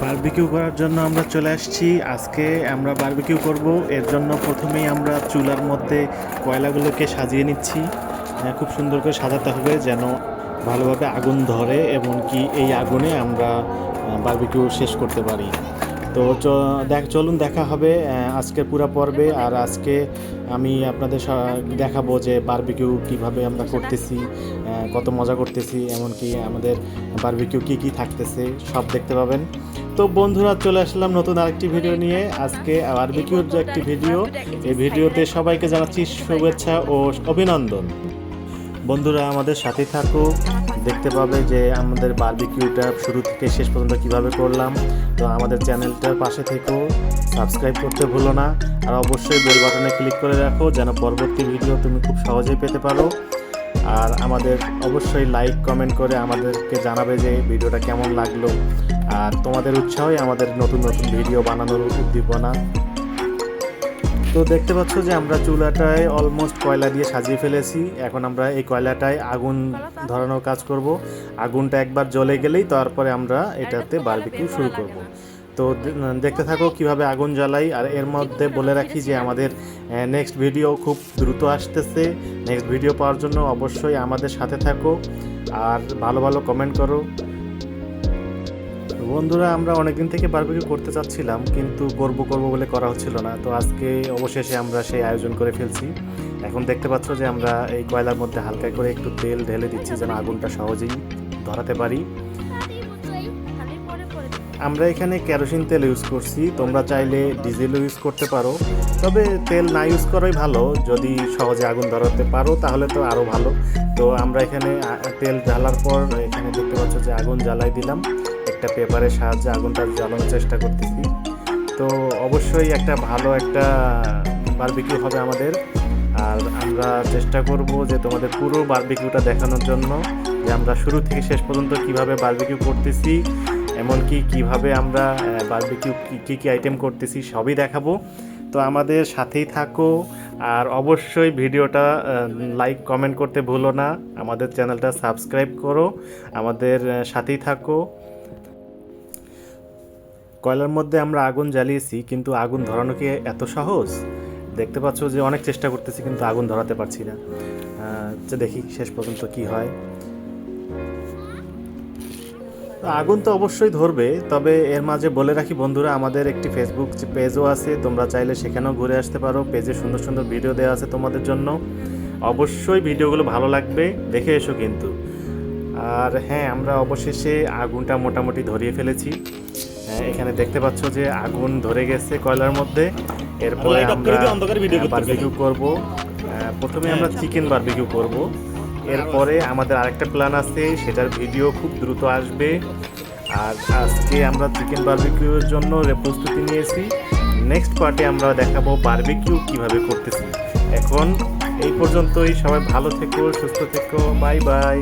Barbecue করার জন্য আমরা চলে আসছি। আজকে আমরা বারবিকিউ করব। এর জন্য প্রথমেই আমরা চুলার মধ্যে কয়লাগুলোকে সাজিয়ে নিচ্ছি। খুব সুন্দর করে সাজাতে হবে যেন ভালোভাবে আগুন ধরে এবং কি এই আগুনে আমরা বারবিকিউ শেষ করতে পারি। তো চলুন দেখা হবে আজকের পুরো পর্বে। আর আজকে আমি আপনাদের দেখাবো যে বারবিকিউ কিভাবে আমরা করতেছি, কত মজা করতেছি, এমনকি আমাদের বারবিকিউ কি কি থাকতেছে সব দেখতে পাবেন। তো বন্ধুরা, চলে আসলাম নতুন আরেকটি ভিডিও নিয়ে। আজকে বারবিকিউর যে একটি ভিডিও, এই ভিডিওতে সবাইকে জানাচ্ছি শুভেচ্ছা ও অভিনন্দন। বন্ধুরা আমাদের সাথে থাকো, দেখতে পাবে যে আমাদের বারবিকিউটা শুরু থেকে শেষ পর্যন্ত কিভাবে করলাম। তো আমাদের চ্যানেলটার পাশে থেকেও সাবস্ক্রাইব করতে ভুলো না, আর অবশ্যই বেল বাটনে ক্লিক করে রাখো যেন পরবর্তী ভিডিও তুমি খুব সহজেই পেতে পারো। আর আমাদের অবশ্যই লাইক কমেন্ট করে আমাদেরকে জানাবে যে ভিডিওটা কেমন লাগলো। আর তোমাদের উৎসাহই আমাদের নতুন নতুন ভিডিও বানানোর উদ্দীপনা। তো দেখতে পাচ্ছ যে আমরা চুলাটায় অলমোস্ট কয়লা দিয়ে সাজিয়ে ফেলেছি। এখন আমরা এই কয়লাটায় আগুন ধরানোর কাজ করব। আগুনটা একবার জ্বলে গেলেই তারপরে আমরা এটাতে বারবিকিউ শুরু করব। তো দেখতে থাকো কিভাবে আগুন জ্বালাই। আর এর মধ্যে বলে রাখি যে আমাদের নেক্সট ভিডিও খুব দ্রুত আসতেছে। নেক্সট ভিডিও পাওয়ার জন্য অবশ্যই আমাদের সাথে থাকো আর ভালো ভালো কমেন্ট করো। বন্ধুরা, আমরা অনেকদিন থেকে বারবিকিউ করতে চাচ্ছিলাম, কিন্তু করব বলে করা হচ্ছিল না। তো আজকে অবশেষে আমরা সেই আয়োজন করে ফেলছি। এখন দেখতে পাচ্ছ যে আমরা এই কয়লার মধ্যে হালকা করে একটু তেল ঢেলে দিচ্ছি যেন আগুনটা সহজেই ধরাতে পারি। আমরা এখানে কেরোসিন তেল ইউজ করছি, তোমরা চাইলে ডিজেলও ইউজ করতে পারো। তবে তেল না ইউজ করাই ভালো, যদি সহজে আগুন ধরাতে পারো তাহলে তো আরও ভালো। তো আমরা এখানে তেল ঢালার পর এখানে দেখতে পাচ্ছ যে আগুন জ্বালাই দিলাম। একটা পেপারের সাহায্যে আগুনটা জ্বালানোর চেষ্টা করতেছি। তো অবশ্যই একটা ভালো একটা বারবিকিউ হবে আমাদের। আর আমরা চেষ্টা করব যে তোমাদের পুরো বারবিকিউটা দেখানোর জন্য, যে আমরা শুরু থেকে শেষ পর্যন্ত কিভাবে বারবিকিউ করতেছি, এমনকি কিভাবে আমরা বারবিকিউ কী আইটেম করতেছি সবই দেখাবো। তো আমাদের সাথেই থাকো আর অবশ্যই ভিডিওটা লাইক কমেন্ট করতে ভুলো না। আমাদের চ্যানেলটা সাবস্ক্রাইব করো, আমাদের সাথেই থাকো। কয়লার মধ্যে আমরা আগুন জ্বালিয়েছি, কিন্তু আগুন ধরানো কি এত সহজ? দেখতে পাচ্ছ যে অনেক চেষ্টা করতেছি কিন্তু আগুন ধরাতে পারছি না। দেখি শেষ পর্যন্ত কি হয়। আগুন তো অবশ্যই ধরবে, তবে এর মাঝে বলে রাখি বন্ধুরা, আমাদের একটি ফেসবুক পেজও আছে, তোমরা চাইলে সেখানেও ঘুরে আসতে পারো। পেজে সুন্দর সুন্দর ভিডিও দেওয়া আছে তোমাদের জন্য। অবশ্যই ভিডিওগুলো ভালো লাগবে, দেখে এসো কিন্তু। আর হ্যাঁ, আমরা অবশেষে আগুনটা মোটামুটি ধরিয়ে ফেলেছি। এখানে দেখতে পাচ্ছ যে আগুন ধরে গেছে কয়লার মধ্যে। এরপরে আমরা বারবিকিউ করব। প্রথমে আমরা চিকেন বারবিকিউ করব। এরপরে আমাদের আরেকটা প্ল্যান আছে, সেটার ভিডিও খুব দ্রুত আসবে। আর আজকে আমরা চিকেন বারবিকিউর জন্য প্রস্তুতি নিয়েছি। নেক্সট পার্টে আমরা দেখাবো বারবিকিউ কিভাবে করতেছি। এখন এই পর্যন্তই, সবাই ভালো থেকো, সুস্থ থেকো, বাই বাই।